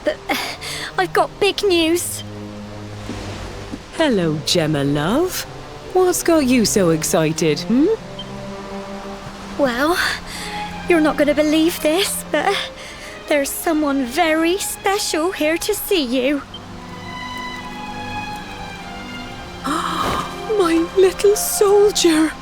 but I've got big news. Hello, Gemma, love. What's got you so excited, Well, you're not going to believe this, but there's someone very special here to see you. My little soldier.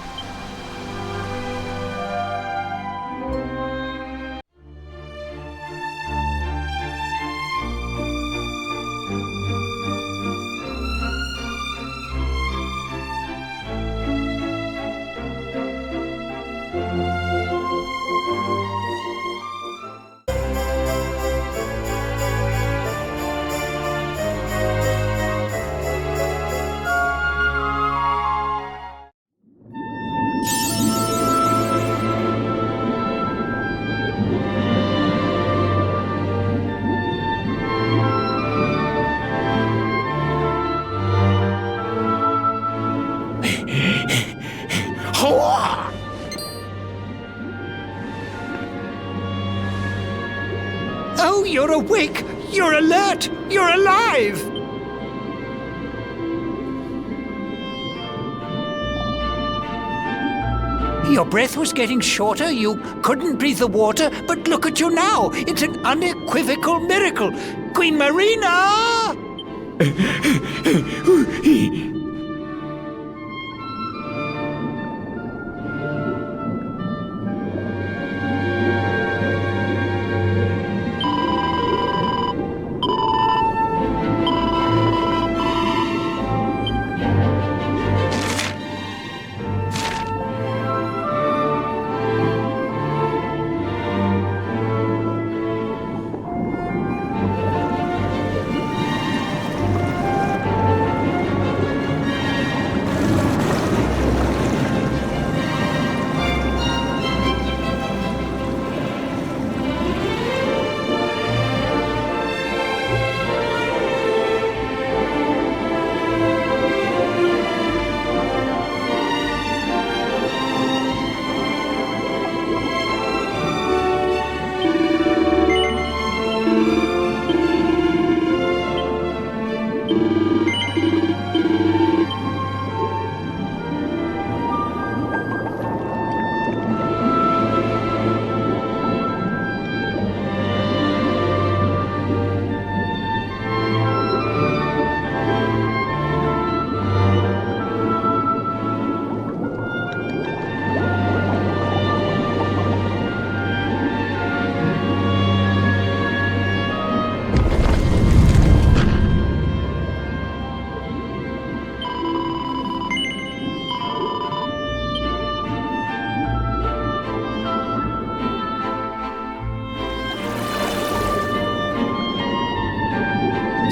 Oh, you're awake! You're alert! You're alive! Your breath was getting shorter, you couldn't breathe the water, but look at you now! It's an unequivocal miracle! Queen Marina!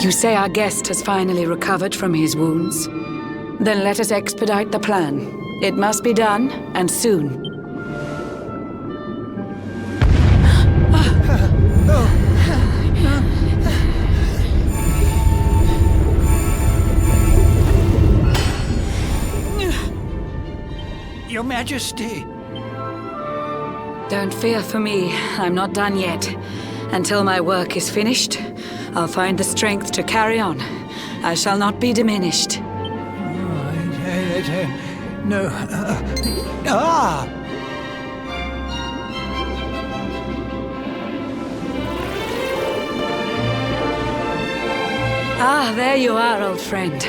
You say our guest has finally recovered from his wounds? Then let us expedite the plan. It must be done, and soon. Your Majesty! Don't fear for me. I'm not done yet. Until my work is finished, I'll find the strength to carry on. I shall not be diminished. No. Ah, there you are, old friend.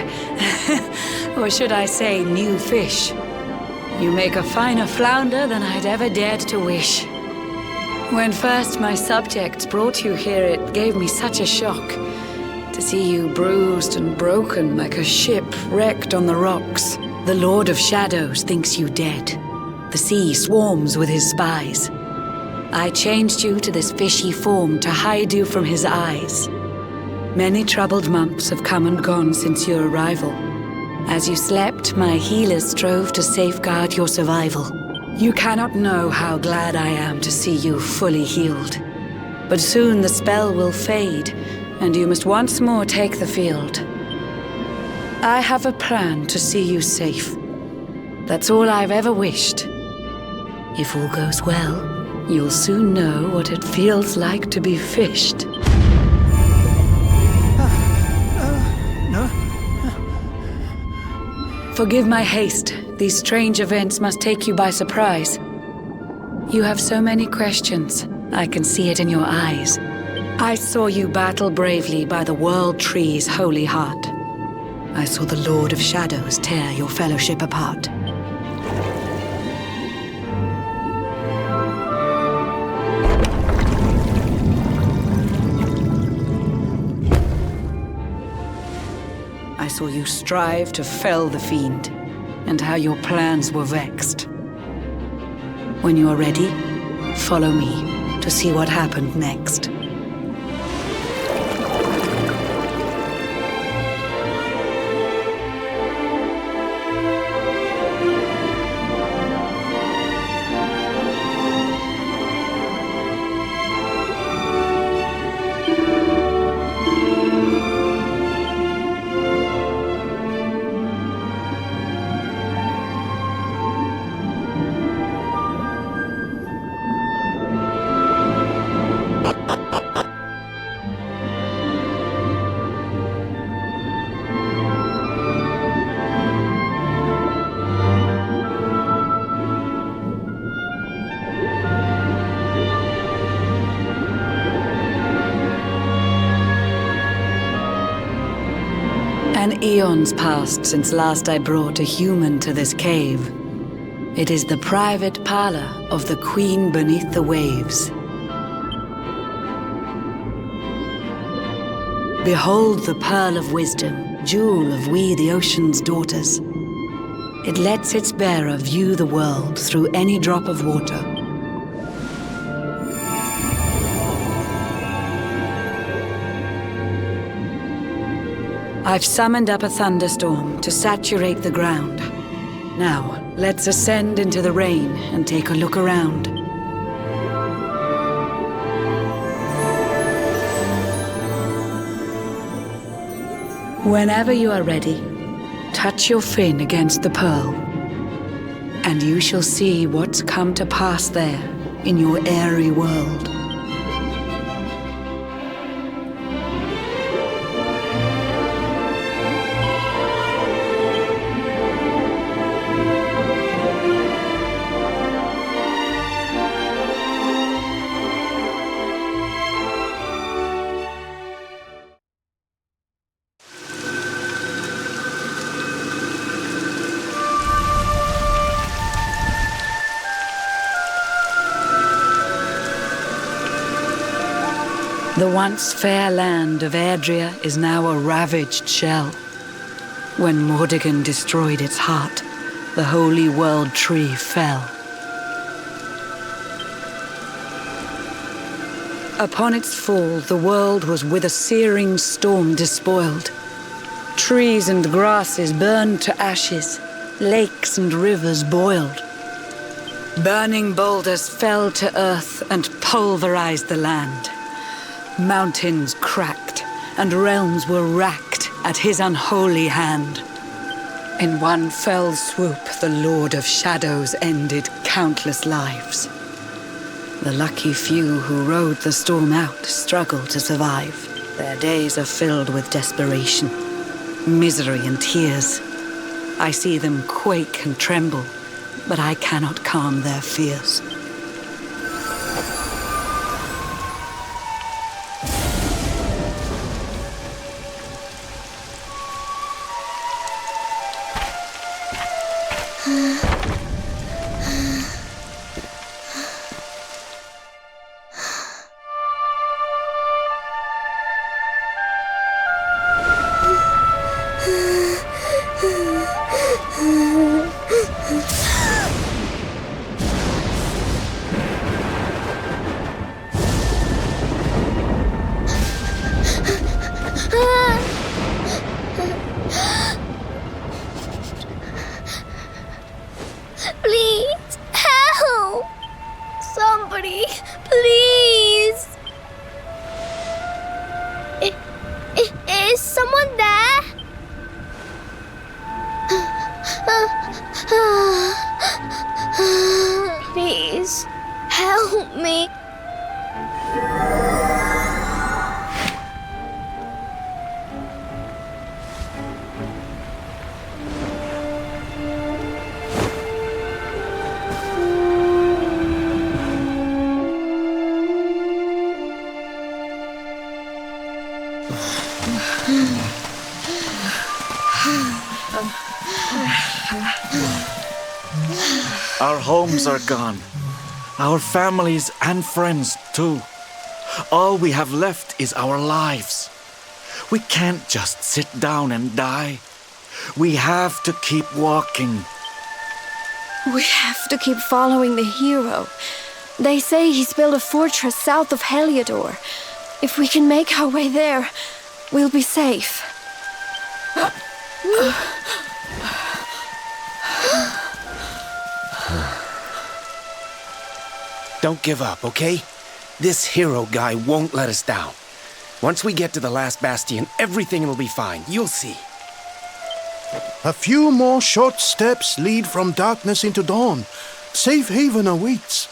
Or should I say, new fish. You make a finer flounder than I'd ever dared to wish. When first my subjects brought you here, it gave me such a shock to see you bruised and broken like a ship wrecked on the rocks. The Lord of Shadows thinks you dead. The sea swarms with his spies. I changed you to this fishy form to hide you from his eyes. Many troubled months have come and gone since your arrival. As you slept, my healers strove to safeguard your survival. You cannot know how glad I am to see you fully healed. But soon the spell will fade, and you must once more take the field. I have a plan to see you safe. That's all I've ever wished. If all goes well, you'll soon know what it feels like to be fished. Forgive my haste. These strange events must take you by surprise. You have so many questions. I can see it in your eyes. I saw you battle bravely by the World Tree's holy heart. I saw the Lord of Shadows tear your fellowship apart. I saw you strive to fell the fiend, and how your plans were vexed. When you are ready, follow me to see what happened next. An eon's passed since last I brought a human to this cave. It is the private parlor of the Queen beneath the waves. Behold the pearl of wisdom, jewel of we the ocean's daughters. It lets its bearer view the world through any drop of water. I've summoned up a thunderstorm to saturate the ground. Now, let's ascend into the rain and take a look around. Whenever you are ready, touch your fin against the pearl, and you shall see what's come to pass there in your airy world. The once fair land of Erdrea is now a ravaged shell. When Mordegon destroyed its heart, the holy world tree fell. Upon its fall, the world was with a searing storm despoiled. Trees and grasses burned to ashes, lakes and rivers boiled. Burning boulders fell to earth and pulverized the land. Mountains cracked, and realms were racked at his unholy hand. In one fell swoop, the Lord of Shadows ended countless lives. The lucky few who rode the storm out struggle to survive. Their days are filled with desperation, misery and tears. I see them quake and tremble, but I cannot calm their fears. Please, help! Somebody, please! Is someone there? Please, help me. Our homes are gone. Our families and friends, too. All we have left is our lives. We can't just sit down and die. We have to keep walking. We have to keep following the hero. They say he's built a fortress south of Heliodor. If we can make our way there, we'll be safe. Don't give up, okay? This hero guy won't let us down. Once we get to the last bastion, everything will be fine. You'll see. A few more short steps lead from darkness into dawn. Safe haven awaits.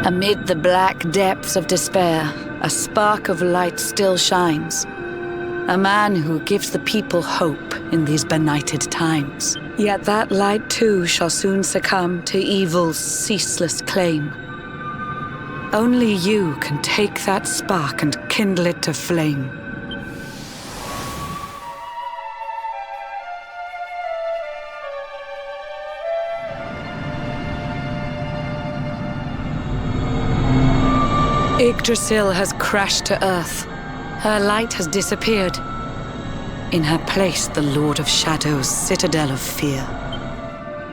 Amid the black depths of despair, a spark of light still shines. A man who gives the people hope in these benighted times. Yet that light too shall soon succumb to evil's ceaseless claim. Only you can take that spark and kindle it to flame. Yggdrasil has crashed to earth. Her light has disappeared. In her place, the Lord of Shadows' citadel of fear.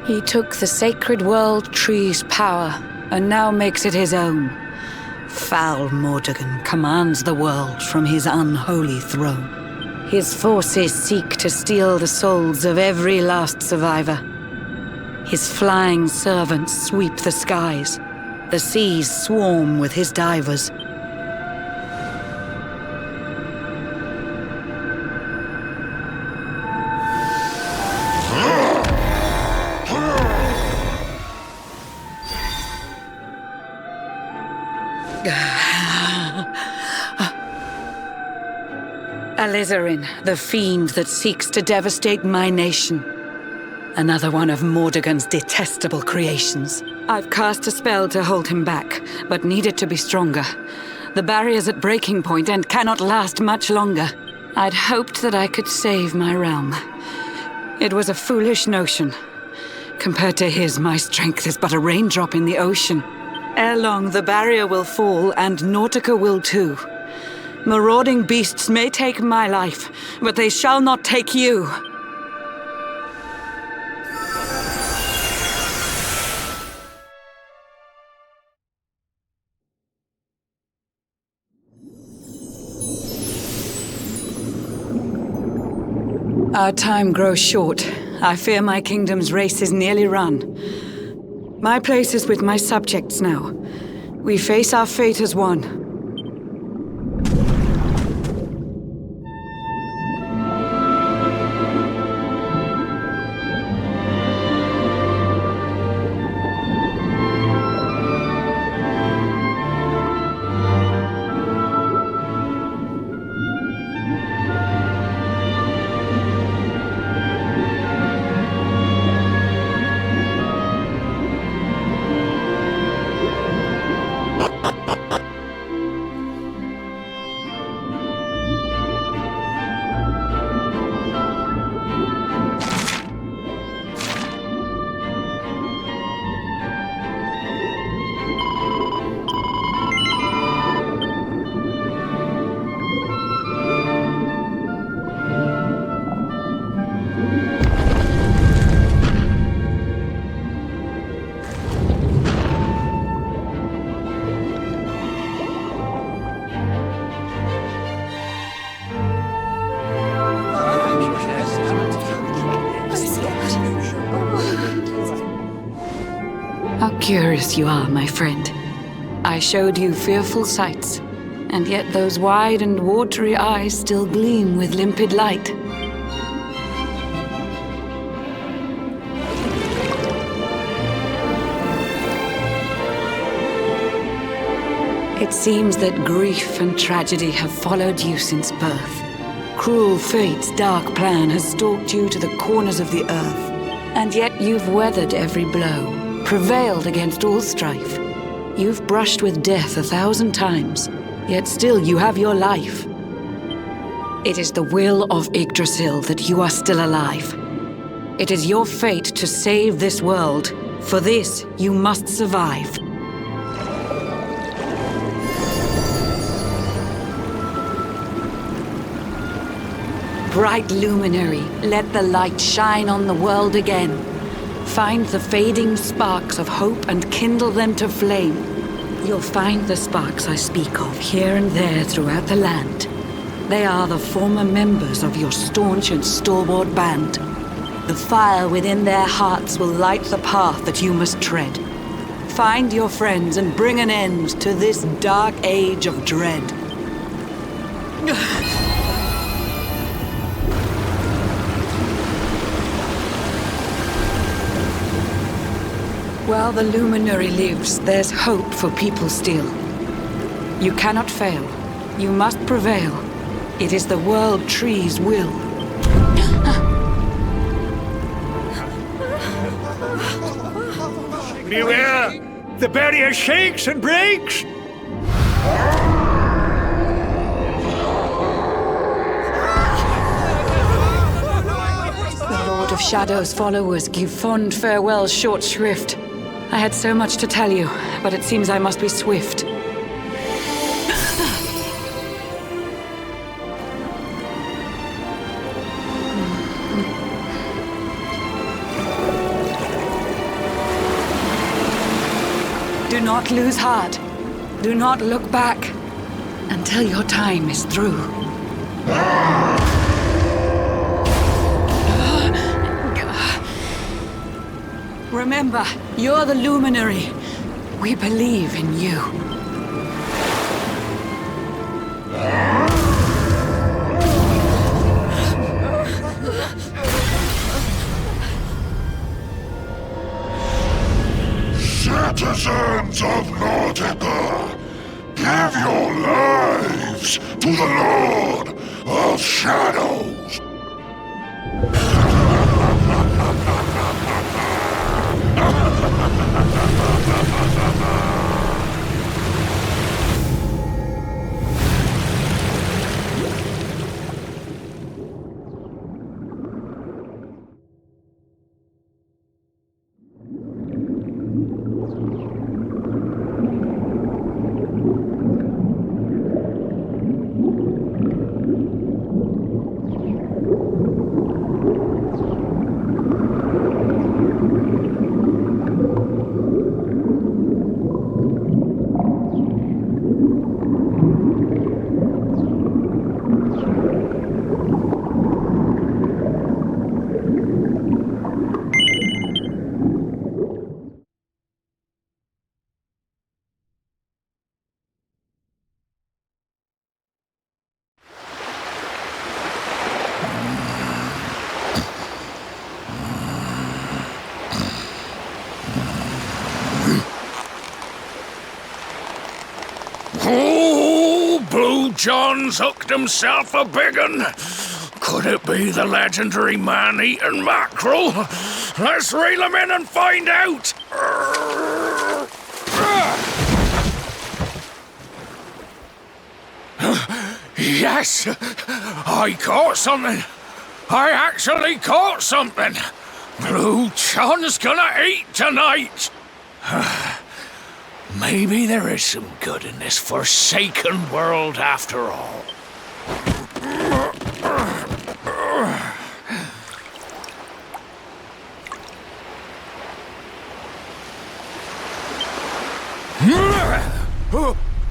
He took the sacred world tree's power and now makes it his own. Foul Mordegon commands the world from his unholy throne. His forces seek to steal the souls of every last survivor. His flying servants sweep the skies. The seas swarm with his divers. Alizarin, the fiend that seeks to devastate my nation. Another one of Mordegon's detestable creations. I've cast a spell to hold him back, but need it to be stronger. The barrier's at breaking point and cannot last much longer. I'd hoped that I could save my realm. It was a foolish notion. Compared to his, my strength is but a raindrop in the ocean. Ere long, the barrier will fall, and Nautica will too. Marauding beasts may take my life, but they shall not take you. Our time grows short. I fear my kingdom's race is nearly run. My place is with my subjects now. We face our fate as one. How curious you are, my friend. I showed you fearful sights, and yet those wide and watery eyes still gleam with limpid light. It seems that grief and tragedy have followed you since birth. Cruel fate's dark plan has stalked you to the corners of the earth. And yet you've weathered every blow, prevailed against all strife. You've brushed with death 1,000 times, yet still you have your life. It is the will of Yggdrasil that you are still alive. It is your fate to save this world. For this, you must survive. Bright luminary, let the light shine on the world again. Find the fading sparks of hope and kindle them to flame. You'll find the sparks I speak of here and there throughout the land. They are the former members of your staunch and stalwart band. The fire within their hearts will light the path that you must tread. Find your friends and bring an end to this dark age of dread. While the luminary lives, there's hope for people still. You cannot fail. You must prevail. It is the world tree's will. Beware! The barrier shakes and breaks! The Lord of Shadow's followers give fond farewell short shrift. I had so much to tell you, but it seems I must be swift. Do not lose heart. Do not look back until your time is through. Remember, you're the luminary. We believe in you. Citizens of Nautica, give your lives to the Lord of Shadows. Oh, Blue John's hooked himself a big un. Could it be the legendary man-eating mackerel? Let's reel him in and find out. Yes, I caught something. I actually caught something. Blue John's gonna eat tonight. Maybe there is some good in this forsaken world after all.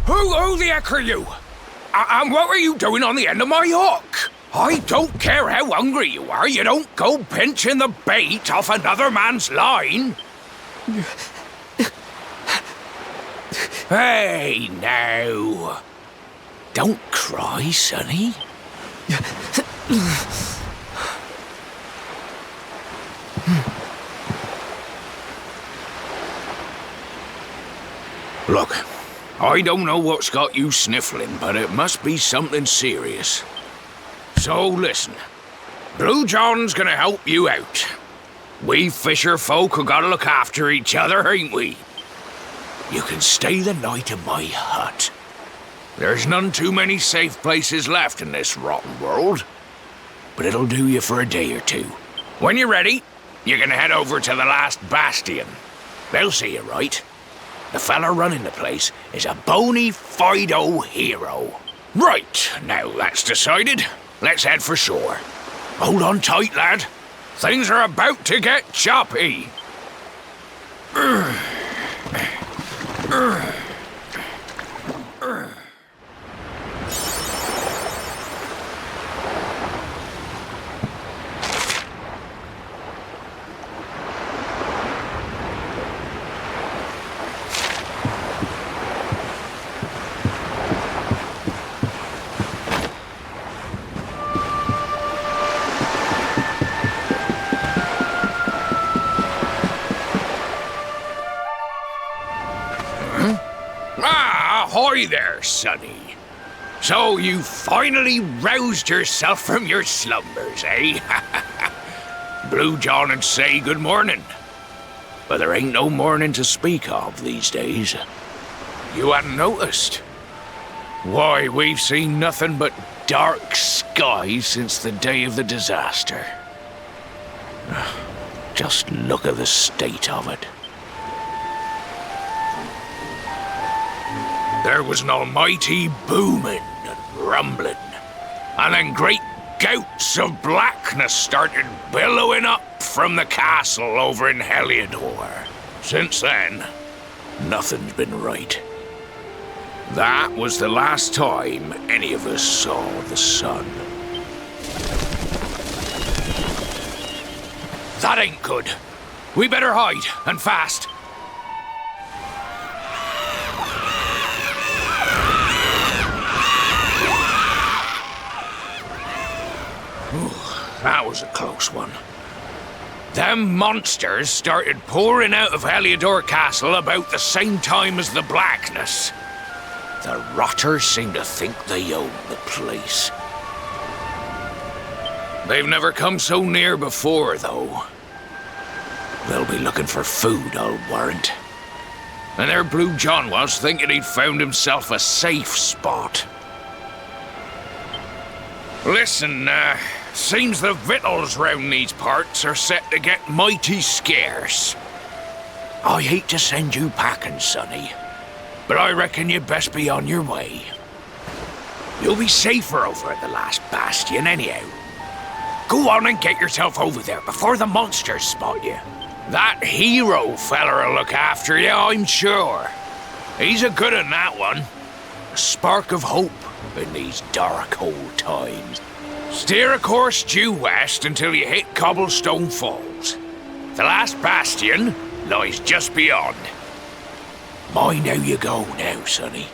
Who the heck are you? And what were you doing on the end of my hook? I don't care how hungry you are, you don't go pinching the bait off another man's line. Hey, now. Don't cry, sonny. Look, I don't know what's got you sniffling, but it must be something serious. So listen, Blue John's gonna help you out. We fisher folk have gotta look after each other, ain't we? You can stay the night in my hut. There's none too many safe places left in this rotten world, but it'll do you for a day or two. When you're ready, you can head over to the last bastion. They'll see you right. The fella running the place is a bona fide hero. Right, now that's decided, let's head for shore. Hold on tight, lad. Things are about to get choppy. Ahoy there, sonny. So you finally roused yourself from your slumbers, eh? Blue John and say good morning. But there ain't no morning to speak of these days. You hadn't noticed? Why, we've seen nothing but dark skies since the day of the disaster. Just look at the state of it. There was an almighty booming and rumbling, and then great gouts of blackness started billowing up from the castle over in Heliodor. Since then, nothing's been right. That was the last time any of us saw the sun. That ain't good. We better hide, and fast. That was a close one. Them monsters started pouring out of Heliodor Castle about the same time as the blackness. The rotters seem to think they own the place. They've never come so near before, though. They'll be looking for food, I'll warrant. And there Blue John was, thinking he'd found himself a safe spot. Listen, seems the victuals round these parts are set to get mighty scarce. I hate to send you packing, sonny, but I reckon you'd best be on your way. You'll be safer over at the last bastion anyhow. Go on and get yourself over there before the monsters spot you. That hero feller'll look after you, I'm sure. He's a good un, that one. A spark of hope in these dark old times. Steer a course due west until you hit Cobblestone Falls. The last bastion lies just beyond. Mind how you go now, sonny.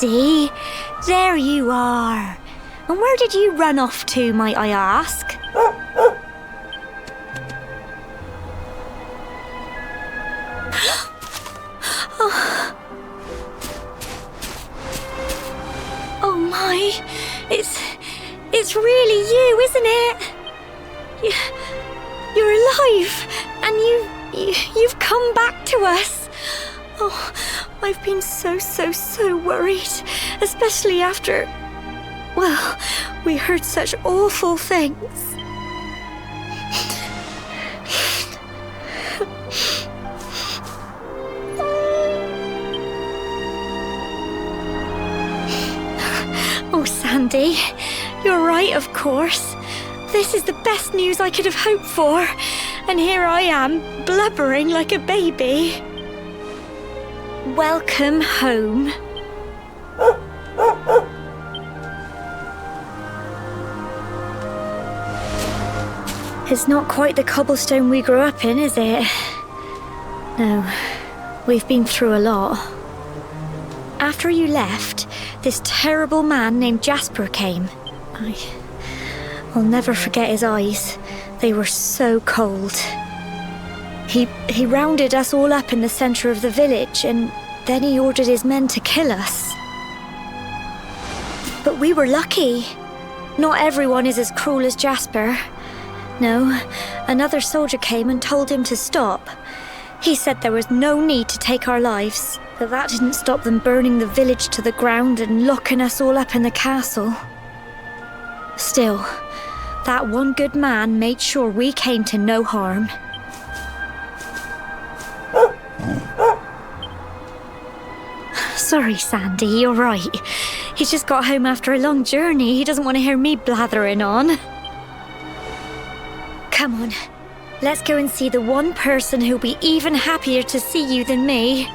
Sandy, there you are. And where did you run off to, might I ask? Oh my, it's really you, isn't it? You're alive, and you've come back to us. Oh, I've been so worried, especially after, well, we heard such awful things. Oh, Sandy, you're right, of course. This is the best news I could have hoped for. And here I am, blubbering like a baby. Welcome home. It's not quite the Cobblestone we grew up in, is it? No, we've been through a lot. After you left, this terrible man named Jasper came. I'll never forget his eyes. They were so cold. He rounded us all up in the centre of the village, and then he ordered his men to kill us. But we were lucky. Not everyone is as cruel as Jasper. No, another soldier came and told him to stop. He said there was no need to take our lives, but that didn't stop them burning the village to the ground and locking us all up in the castle. Still, that one good man made sure we came to no harm. Sorry, Sandy, you're right. He's just got home after a long journey. He doesn't want to hear me blathering on. Come on, let's go and see the one person who'll be even happier to see you than me.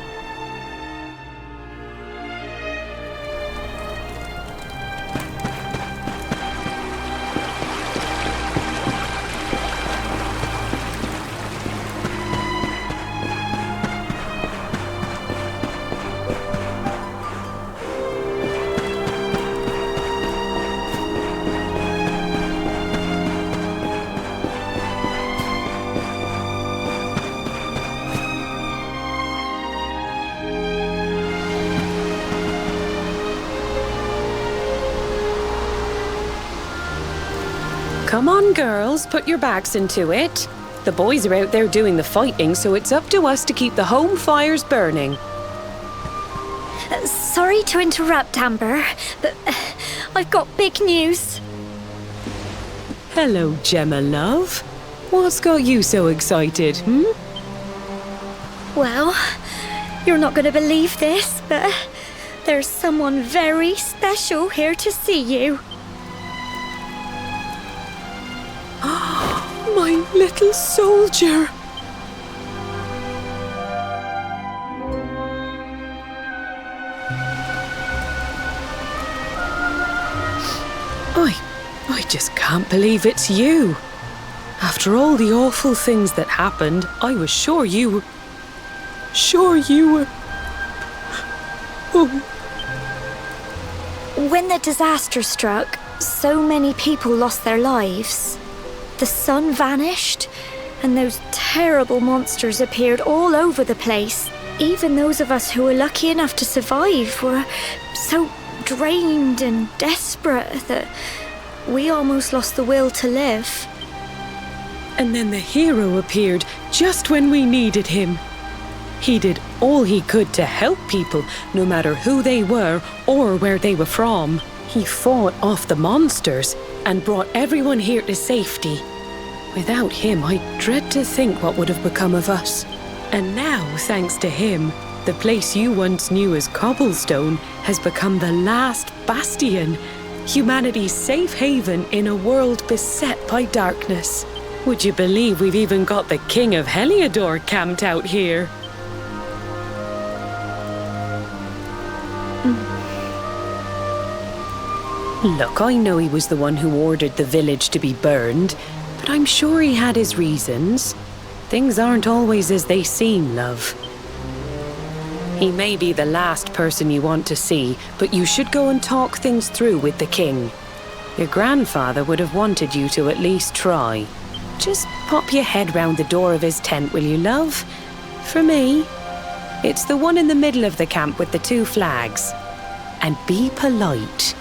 Come on, girls, put your backs into it. The boys are out there doing the fighting, so it's up to us to keep the home fires burning. Sorry to interrupt, Amber, but I've got big news. Hello, Gemma, love. What's got you so excited, Well, you're not going to believe this, but there's someone very special here to see you. My little soldier. I just can't believe it's you. After all the awful things that happened, I was sure you were... Oh. When the disaster struck, so many people lost their lives. The sun vanished, and those terrible monsters appeared all over the place. Even those of us who were lucky enough to survive were so drained and desperate that we almost lost the will to live. And then the hero appeared just when we needed him. He did all he could to help people, no matter who they were or where they were from. He fought off the monsters and brought everyone here to safety. Without him, I dread to think what would have become of us. And now, thanks to him, the place you once knew as Cobblestone has become the last bastion, humanity's safe haven in a world beset by darkness. Would you believe we've even got the King of Heliodor camped out here? Look, I know he was the one who ordered the village to be burned, but I'm sure he had his reasons. Things aren't always as they seem, love. He may be the last person you want to see, but you should go and talk things through with the king. Your grandfather would have wanted you to at least try. Just pop your head round the door of his tent, will you, love? For me. It's the one in the middle of the camp with the 2 flags. And be polite.